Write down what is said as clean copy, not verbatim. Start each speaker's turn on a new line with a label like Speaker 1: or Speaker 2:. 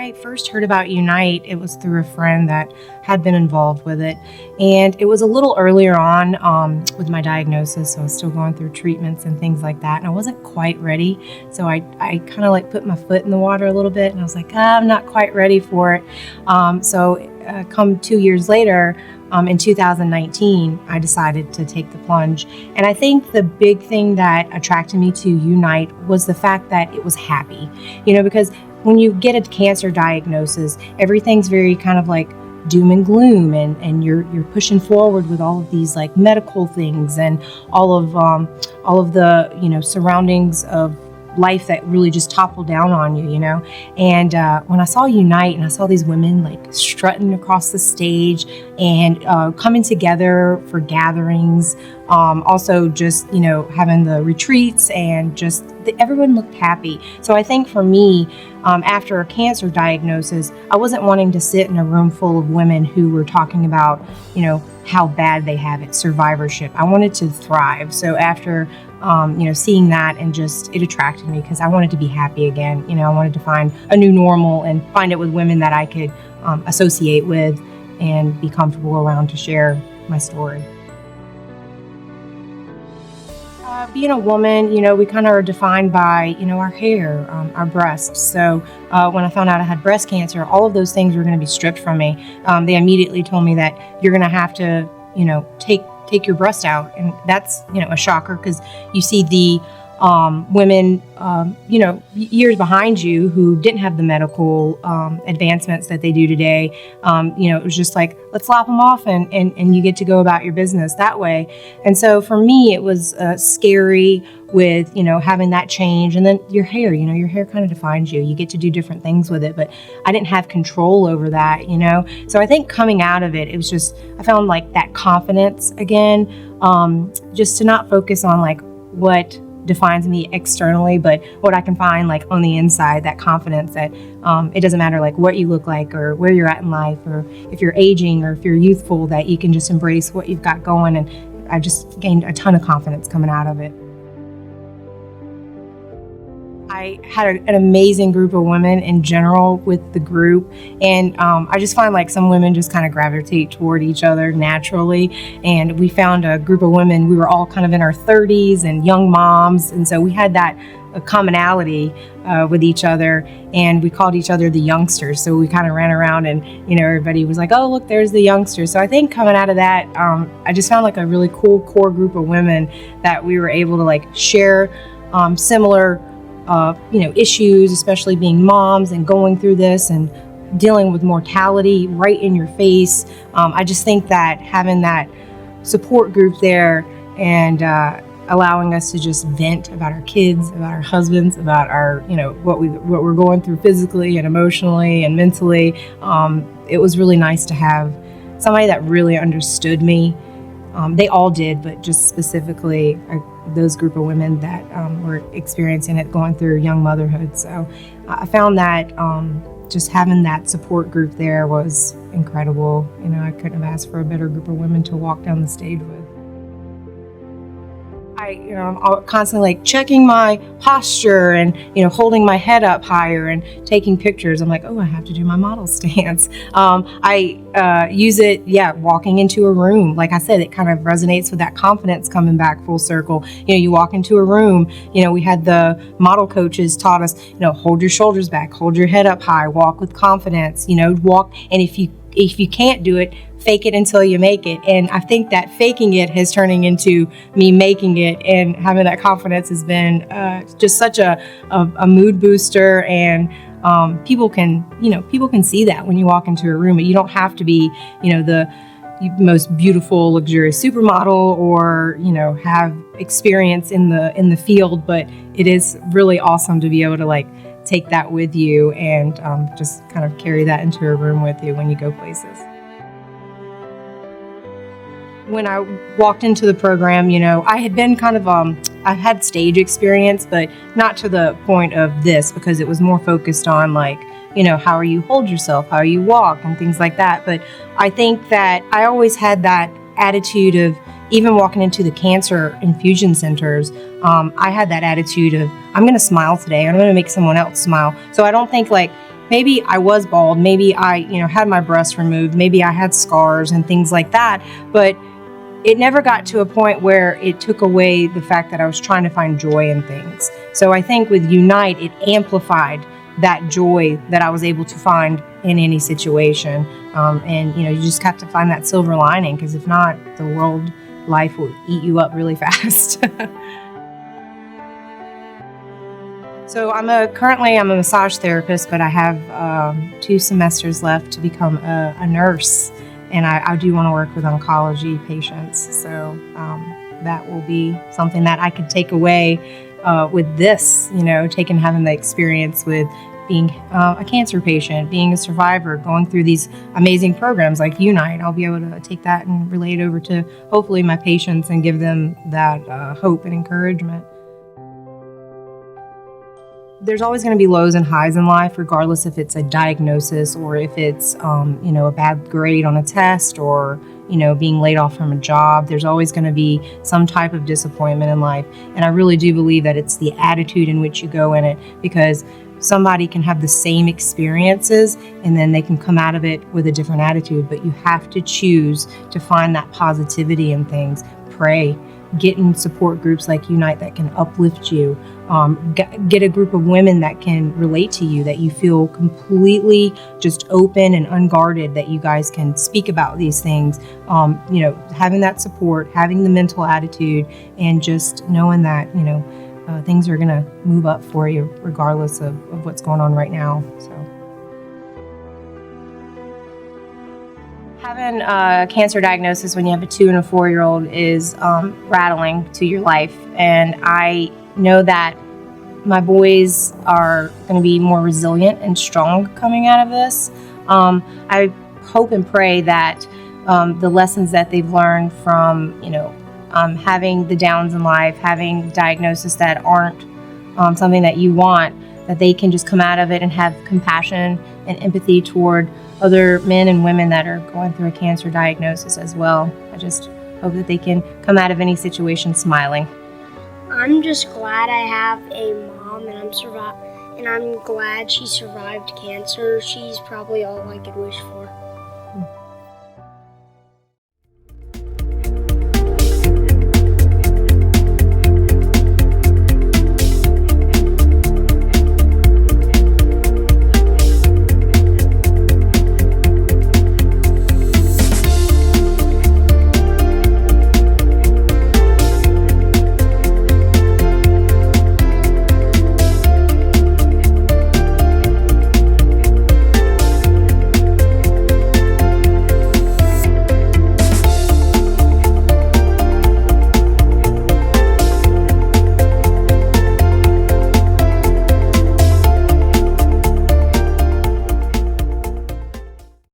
Speaker 1: I first heard about Unite, it was through a friend that had been involved with it. And it was a little earlier on with my diagnosis, so I was still going through treatments and things like that. And I wasn't quite ready. So I kind of like put my foot in the water a little bit, and I was like, I'm not quite ready for it. Come 2 years later, in 2019, I decided to take the plunge. And I think the big thing that attracted me to Unite was the fact that it was happy. Because when you get a cancer diagnosis, everything's very kind of like doom and gloom, and you're pushing forward with all of these like medical things and all of the surroundings of life that really just topple down on you, And when I saw Unite and I saw these women like strutting across the stage and coming together for gatherings, also just, having the retreats and just everyone looked happy. So I think for me, after a cancer diagnosis, I wasn't wanting to sit in a room full of women who were talking about, how bad they have it, survivorship. I wanted to thrive. So after seeing that, and just it attracted me because I wanted to be happy again. I wanted to find a new normal and find it with women that I could associate with and be comfortable around to share my story. Being a woman, we kind of are defined by, our hair, our breasts. So when I found out I had breast cancer, all of those things were going to be stripped from me. They immediately told me that you're going to have to, take your breast out. And that's, a shocker because you see the women, years behind you who didn't have the medical advancements that they do today. It was just like, let's lop them off and you get to go about your business that way. And so for me, it was scary with, having that change. And then your hair, your hair kind of defines you. You get to do different things with it, but I didn't have control over that, So I think coming out of it, it was just, I found like that confidence again, just to not focus on like what defines me externally, but what I can find like on the inside, that confidence that it doesn't matter like what you look like or where you're at in life or if you're aging or if you're youthful, that you can just embrace what you've got going. And I just gained a ton of confidence coming out of it. I had an amazing group of women in general with the group, and I just find like some women just kind of gravitate toward each other naturally, and we found a group of women, we were all kind of in our 30s and young moms, and so we had that commonality with each other, and we called each other the youngsters. So we kind of ran around and everybody was like, oh look, there's the youngsters. So I think coming out of that, I just found like a really cool core group of women that we were able to like share similar issues, especially being moms and going through this and dealing with mortality right in your face. I just think that having that support group there and allowing us to just vent about our kids, about our husbands, about our, what we're going through physically and emotionally and mentally. It was really nice to have somebody that really understood me. They all did, but just specifically those group of women that were experiencing it, going through young motherhood. So I found that just having that support group there was incredible. I couldn't have asked for a better group of women to walk down the stage with. I'm constantly like checking my posture and, holding my head up higher and taking pictures. I'm like, oh, I have to do my model stance. I use it, walking into a room. Like I said, it kind of resonates with that confidence coming back full circle. You walk into a room, we had the model coaches taught us, hold your shoulders back, hold your head up high, walk with confidence, walk. And if you can't do it, fake it until you make it. And I think that faking it has turning into me making it, and having that confidence has been just such a mood booster. And people can see that when you walk into a room. You don't have to be, the most beautiful, luxurious supermodel or, have experience in the field, but it is really awesome to be able to like take that with you and just kind of carry that into a room with you when you go places. When I walked into the program, I had been kind of, I had stage experience, but not to the point of this, because it was more focused on like, how you hold yourself, how you walk and things like that. But I think that I always had that attitude of, even walking into the cancer infusion centers, I had that attitude of, I'm going to smile today. I'm going to make someone else smile. So I don't think like maybe I was bald, maybe I, had my breasts removed, maybe I had scars and things like that, but it never got to a point where it took away the fact that I was trying to find joy in things. So I think with Unite, it amplified that joy that I was able to find in any situation. And you just have to find that silver lining, because if not, the world life will eat you up really fast. So currently I'm a massage therapist, but I have 2 semesters left to become a nurse. And I do want to work with oncology patients, so that will be something that I could take away with this, having the experience with being a cancer patient, being a survivor, going through these amazing programs like Unite. I'll be able to take that and relate over to hopefully my patients and give them that hope and encouragement. There's always going to be lows and highs in life, regardless if it's a diagnosis or if it's, a bad grade on a test or, being laid off from a job. There's always going to be some type of disappointment in life. And I really do believe that it's the attitude in which you go in it, because somebody can have the same experiences and then they can come out of it with a different attitude. But you have to choose to find that positivity in things. Pray. Get in support groups like Unite that can uplift you. Get a group of women that can relate to you, that you feel completely just open and unguarded, that you guys can speak about these things. Having that support, having the mental attitude, and just knowing that, things are going to move up for you regardless of what's going on right now. So. Having a cancer diagnosis when you have a 2 and a 4-year-old is rattling to your life. And I know that my boys are going to be more resilient and strong coming out of this. I hope and pray that the lessons that they've learned from, having the downs in life, having diagnoses that aren't something that you want, that they can just come out of it and have compassion and empathy toward other men and women that are going through a cancer diagnosis as well. I just hope that they can come out of any situation smiling.
Speaker 2: I'm just glad I have a mom, and I'm glad she survived cancer. She's probably all I could wish for.